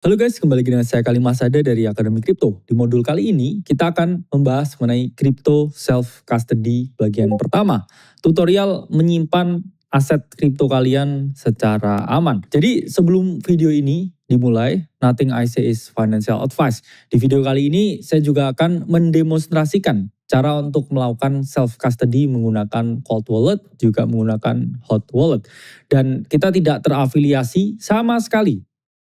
Halo guys, kembali lagi dengan saya Kalima Sada dari Akademi Kripto. Di modul kali ini kita akan membahas mengenai Crypto Self Custody bagian pertama. Tutorial menyimpan aset kripto kalian secara aman. Jadi sebelum video ini dimulai, nothing I say is financial advice. Di video kali ini saya juga akan mendemonstrasikan cara untuk melakukan self custody menggunakan cold wallet, juga menggunakan hot wallet. Dan kita tidak terafiliasi sama sekali,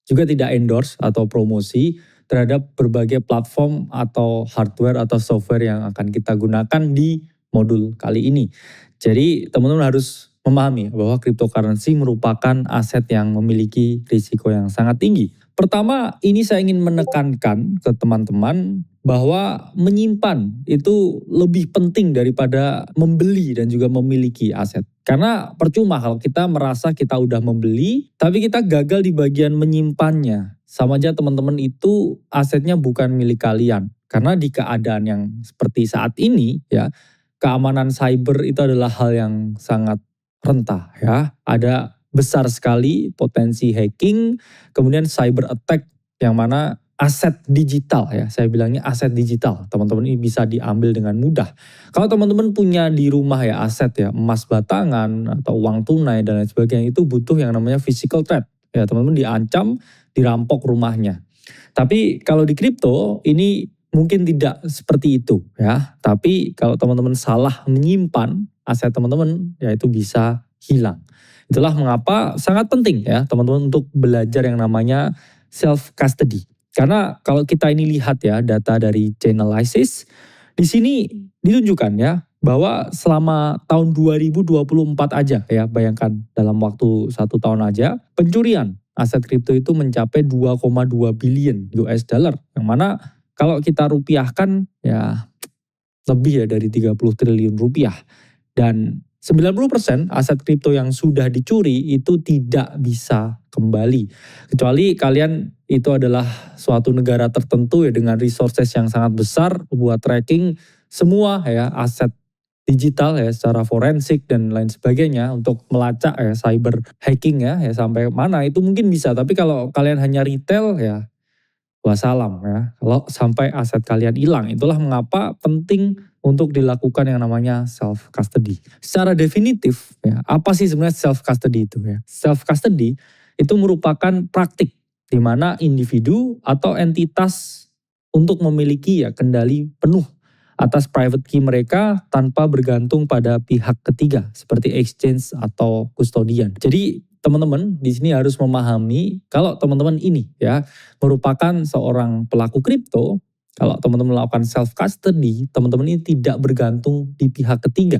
juga tidak endorse atau promosi terhadap berbagai platform atau hardware atau software yang akan kita gunakan di modul kali ini. Jadi teman-teman harus memahami bahwa cryptocurrency merupakan aset yang memiliki risiko yang sangat tinggi. Pertama, ini saya ingin menekankan ke teman-teman bahwa menyimpan itu lebih penting daripada membeli dan juga memiliki aset. Karena percuma kalau kita merasa kita udah membeli, tapi kita gagal di bagian menyimpannya. Sama aja teman-teman itu asetnya bukan milik kalian. Karena di keadaan yang seperti saat ini ya, keamanan cyber itu adalah hal yang sangat rentah ya. Ada besar sekali potensi hacking, kemudian cyber attack yang mana aset digital ya, saya bilangnya aset digital, teman-teman ini bisa diambil dengan mudah. Kalau teman-teman punya di rumah ya aset ya, emas batangan atau uang tunai dan lain sebagainya, itu butuh yang namanya physical threat. Ya teman-teman diancam, dirampok rumahnya. Tapi kalau di kripto ini mungkin tidak seperti itu ya. Tapi kalau teman-teman salah menyimpan aset teman-teman, ya itu bisa hilang. Itulah mengapa sangat penting ya teman-teman untuk belajar yang namanya self custody. Karena kalau kita ini lihat ya data dari Chainalysis, di sini ditunjukkan ya bahwa selama tahun 2024 aja ya, bayangkan dalam waktu 1 tahun aja, pencurian aset kripto itu mencapai 2,2 billion US dollar. Yang mana kalau kita rupiahkan ya lebih ya dari 30 triliun rupiah. Dan 90% aset kripto yang sudah dicuri itu tidak bisa kembali. Kecuali kalian itu adalah suatu negara tertentu ya dengan resources yang sangat besar buat tracking semua ya aset digital ya secara forensik dan lain sebagainya untuk melacak ya cyber hacking ya sampai mana itu mungkin bisa. Tapi kalau kalian hanya retail ya wassalam ya. Kalau sampai aset kalian hilang, itulah mengapa penting untuk dilakukan yang namanya self custody. Secara definitif ya, apa sih sebenarnya self custody itu ya? Self custody itu merupakan praktik di mana individu atau entitas untuk memiliki ya kendali penuh atas private key mereka tanpa bergantung pada pihak ketiga seperti exchange atau custodian. Jadi teman-teman di sini harus memahami kalau teman-teman ini ya merupakan seorang pelaku kripto, kalau teman-teman melakukan self custody, teman-teman ini tidak bergantung di pihak ketiga.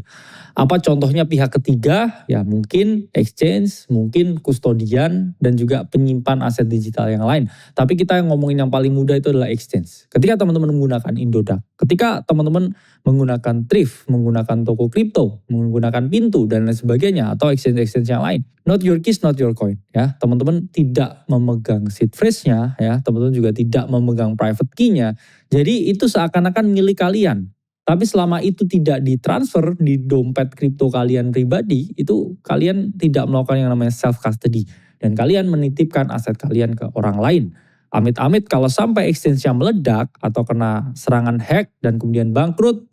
Apa contohnya pihak ketiga? Ya mungkin exchange, mungkin custodian dan juga penyimpan aset digital yang lain. Tapi kita yang ngomongin yang paling mudah itu adalah exchange. Ketika teman-teman menggunakan Indodax, ketika teman-teman menggunakan Thrift, menggunakan toko kripto, menggunakan Pintu dan lain sebagainya atau exchange-exchange yang lain. Not your keys, not your coin ya. Teman-teman tidak memegang seed phrase-nya ya, teman-teman juga tidak memegang private key-nya. Jadi itu seakan-akan milik kalian. Tapi selama itu tidak ditransfer di dompet kripto kalian pribadi, itu kalian tidak melakukan yang namanya self custody dan kalian menitipkan aset kalian ke orang lain. Amit-amit kalau sampai exchange-nya meledak atau kena serangan hack dan kemudian bangkrut,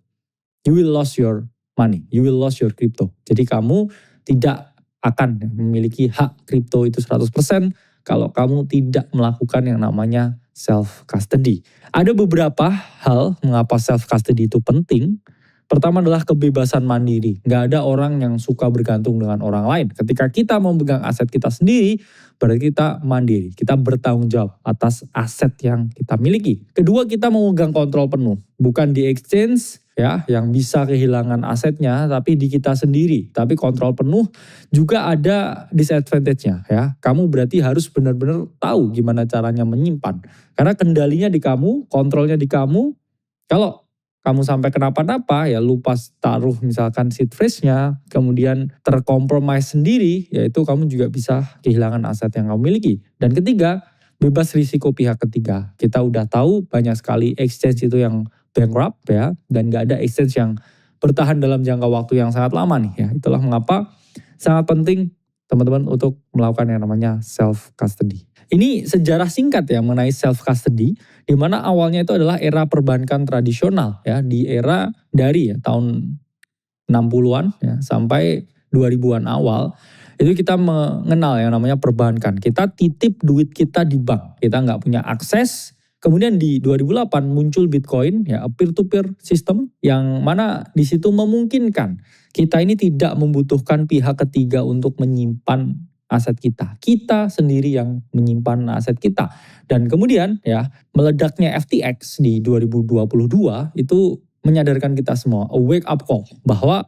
you will lose your money, you will lose your crypto. Jadi kamu tidak akan memiliki hak kripto itu 100% kalau kamu tidak melakukan yang namanya self custody. Ada beberapa hal mengapa self custody itu penting. Pertama adalah kebebasan mandiri. Nggak ada orang yang suka bergantung dengan orang lain. Ketika kita memegang aset kita sendiri, berarti kita mandiri. Kita bertanggung jawab atas aset yang kita miliki. Kedua, kita memegang kontrol penuh. Bukan di exchange ya yang bisa kehilangan asetnya, tapi di kita sendiri. Tapi kontrol penuh juga ada disadvantage-nya ya. Kamu berarti harus benar-benar tahu gimana caranya menyimpan. Karena kendalinya di kamu, kontrolnya di kamu. Kalau kamu sampai kenapa-napa ya lupa taruh misalkan seed phrase-nya, kemudian terkompromis sendiri, yaitu kamu juga bisa kehilangan aset yang kamu miliki. Dan ketiga, bebas risiko pihak ketiga. Kita udah tahu banyak sekali exchange itu yang bankrupt ya, dan gak ada exchange yang bertahan dalam jangka waktu yang sangat lama nih ya. Itulah mengapa sangat penting teman-teman untuk melakukan yang namanya self custody. Ini sejarah singkat ya mengenai self custody, di mana awalnya itu adalah era perbankan tradisional ya, di era dari ya tahun 60-an ya sampai 2000-an awal. Itu kita mengenal yang namanya perbankan. Kita titip duit kita di bank, kita nggak punya akses. Kemudian di 2008 muncul Bitcoin, ya peer-to-peer system yang mana di situ memungkinkan kita ini tidak membutuhkan pihak ketiga untuk menyimpan aset kita. Kita sendiri yang menyimpan aset kita. Dan kemudian ya meledaknya FTX di 2022 itu menyadarkan kita semua, a wake up call bahwa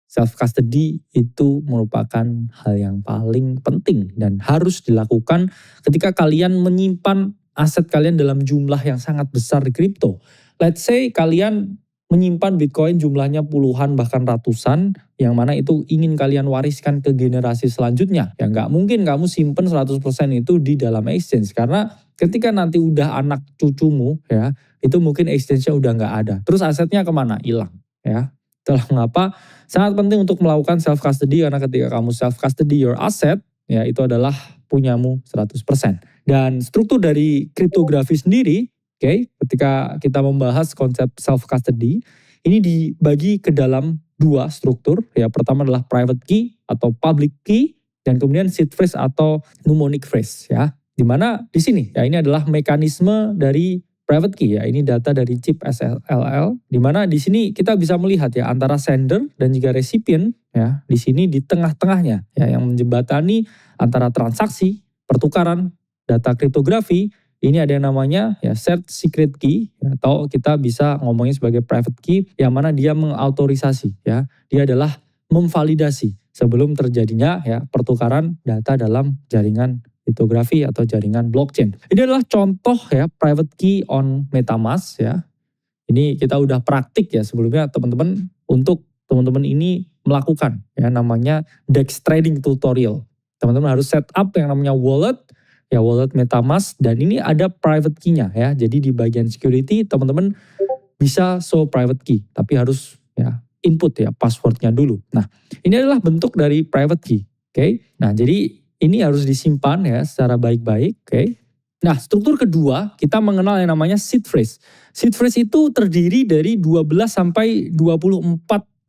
self custody itu merupakan hal yang paling penting dan harus dilakukan ketika kalian menyimpan aset kalian dalam jumlah yang sangat besar di kripto. Let's say kalian menyimpan Bitcoin jumlahnya puluhan bahkan ratusan, yang mana itu ingin kalian wariskan ke generasi selanjutnya. Ya nggak mungkin kamu simpen 100% itu di dalam exchange, karena ketika nanti udah anak cucumu ya, itu mungkin exchange-nya udah nggak ada. Terus asetnya kemana? Hilang ya. Itulah mengapa sangat penting untuk melakukan self custody, karena ketika kamu self custody your asset, ya itu adalah punyamu 100%. Dan struktur dari kriptografi sendiri, ketika kita membahas konsep self custody, ini dibagi ke dalam dua struktur. Ya, pertama adalah private key atau public key, dan kemudian seed phrase atau mnemonic phrase ya. Dimana di sini ya ini adalah mekanisme dari private key ya, ini data dari chip SLL, di mana di sini kita bisa melihat ya antara sender dan juga recipient ya, di sini di tengah-tengahnya ya yang menjembatani antara transaksi, pertukaran data kriptografi, ini ada yang namanya ya shared secret key ya, atau kita bisa ngomongin sebagai private key yang mana dia mengautorisasi ya, dia adalah memvalidasi sebelum terjadinya ya pertukaran data dalam jaringan kriptografi atau jaringan blockchain. Ini adalah contoh ya private key on MetaMask ya. Ini kita udah praktik ya sebelumnya teman-teman, untuk teman-teman ini melakukan ya namanya DEX trading tutorial. Teman-teman harus set up yang namanya wallet ya, wallet MetaMask, dan ini ada private key-nya ya. Jadi di bagian security teman-teman bisa show private key, tapi harus ya input ya passwordnya dulu. Nah, ini adalah bentuk dari private key. Nah, jadi ini harus disimpan ya secara baik-baik. Nah, struktur kedua kita mengenal yang namanya seed phrase. Seed phrase itu terdiri dari 12 sampai 24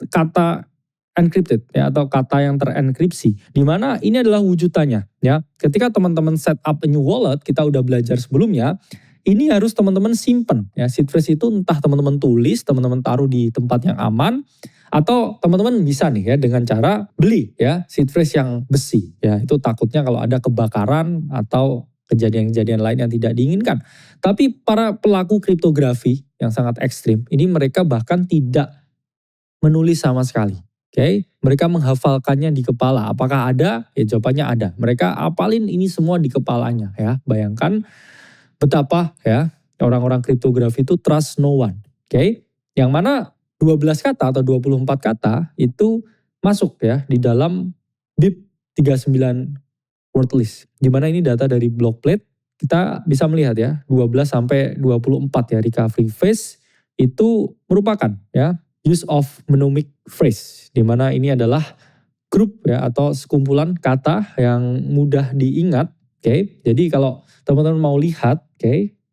kata encrypted ya, atau kata yang terenkripsi. Di mana ini adalah wujudannya ya. Ketika teman-teman set up a new wallet, kita udah belajar sebelumnya, ini harus teman-teman simpen ya. Seed phrase itu entah teman-teman tulis, teman-teman taruh di tempat yang aman, atau teman-teman bisa nih ya dengan cara beli ya seed phrase yang besi ya. Itu takutnya kalau ada kebakaran atau kejadian-kejadian lain yang tidak diinginkan. Tapi para pelaku kriptografi yang sangat ekstrim, ini mereka bahkan tidak menulis sama sekali. Mereka menghafalkannya di kepala. Apakah ada? Ya jawabannya ada. Mereka apalin ini semua di kepalanya ya. Bayangkan betapa ya orang-orang kriptografi itu trust no one. Yang mana 12 kata atau 24 kata itu masuk ya di dalam BIP 39 word list. Dimana ini data dari Blockplate, kita bisa melihat ya 12 sampai 24 ya recovery phase itu merupakan ya use of mnemonic phrase. Dimana ini adalah grup ya atau sekumpulan kata yang mudah diingat. Jadi kalau teman-teman mau lihat,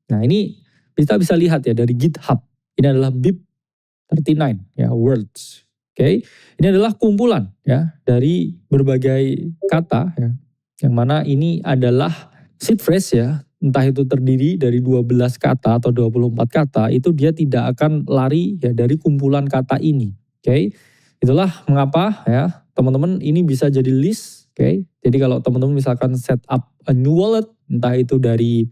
nah ini kita bisa lihat ya dari GitHub. Ini adalah BIP 39 ya words. Ini adalah kumpulan ya dari berbagai kata ya, yang mana ini adalah seed phrase ya, entah itu terdiri dari 12 kata atau 24 kata, itu dia tidak akan lari ya dari kumpulan kata ini. Itulah mengapa ya teman-teman ini bisa jadi list. Jadi kalau teman-teman misalkan set up a new wallet, entah itu dari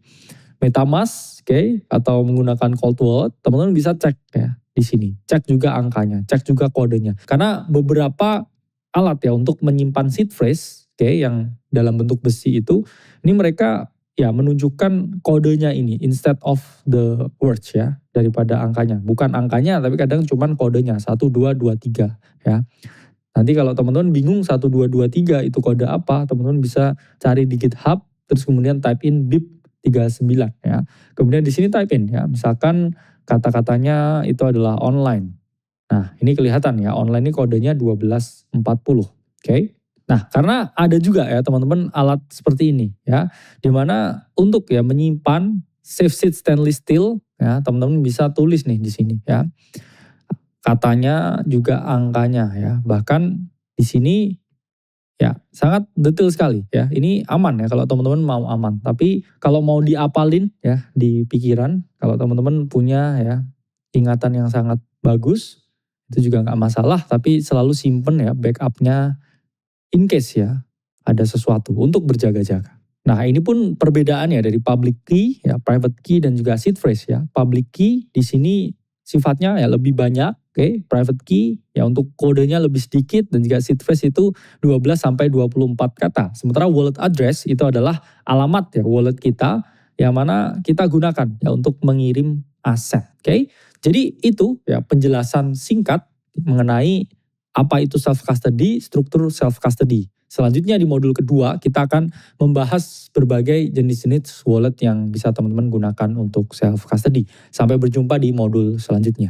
MetaMask atau menggunakan cold wallet, teman-teman bisa cek ya di sini. Cek juga angkanya, cek juga kodenya. Karena beberapa alat ya untuk menyimpan seed phrase yang dalam bentuk besi itu, ini mereka ya menunjukkan kodenya ini instead of the words ya, daripada angkanya. Bukan angkanya tapi kadang cuman kodenya 1, 2, 2, 3 ya. Nanti kalau teman-teman bingung 1, 2, 2, 3 itu kode apa, teman-teman bisa cari di GitHub, terus kemudian type in BIP 39 ya. Kemudian di sini type in ya, misalkan kata-katanya itu adalah online. Nah ini kelihatan ya, online ini kodenya 1240. Nah, karena ada juga ya teman-teman alat seperti ini ya, dimana untuk ya menyimpan safe seat stainless steel ya, teman-teman bisa tulis nih di sini ya. Katanya juga angkanya ya, bahkan di sini ya sangat detail sekali ya. Ini aman ya kalau teman-teman mau aman. Tapi kalau mau diapalin ya di pikiran, kalau teman-teman punya ya ingatan yang sangat bagus, itu juga nggak masalah. Tapi selalu simpen ya backupnya in case ya ada sesuatu untuk berjaga-jaga. Nah ini pun perbedaannya dari public key, ya private key dan juga seed phrase ya. Public key di sini sifatnya ya lebih banyak, oke. Private key ya untuk kodenya lebih sedikit dan juga seed phrase itu 12 sampai 24 kata. Sementara wallet address itu adalah alamat ya wallet kita yang mana kita gunakan ya untuk mengirim aset, oke. Jadi itu ya penjelasan singkat mengenai apa itu self custody, struktur self custody. Selanjutnya di modul kedua kita akan membahas berbagai jenis-jenis wallet yang bisa teman-teman gunakan untuk self custody. Sampai berjumpa di modul selanjutnya.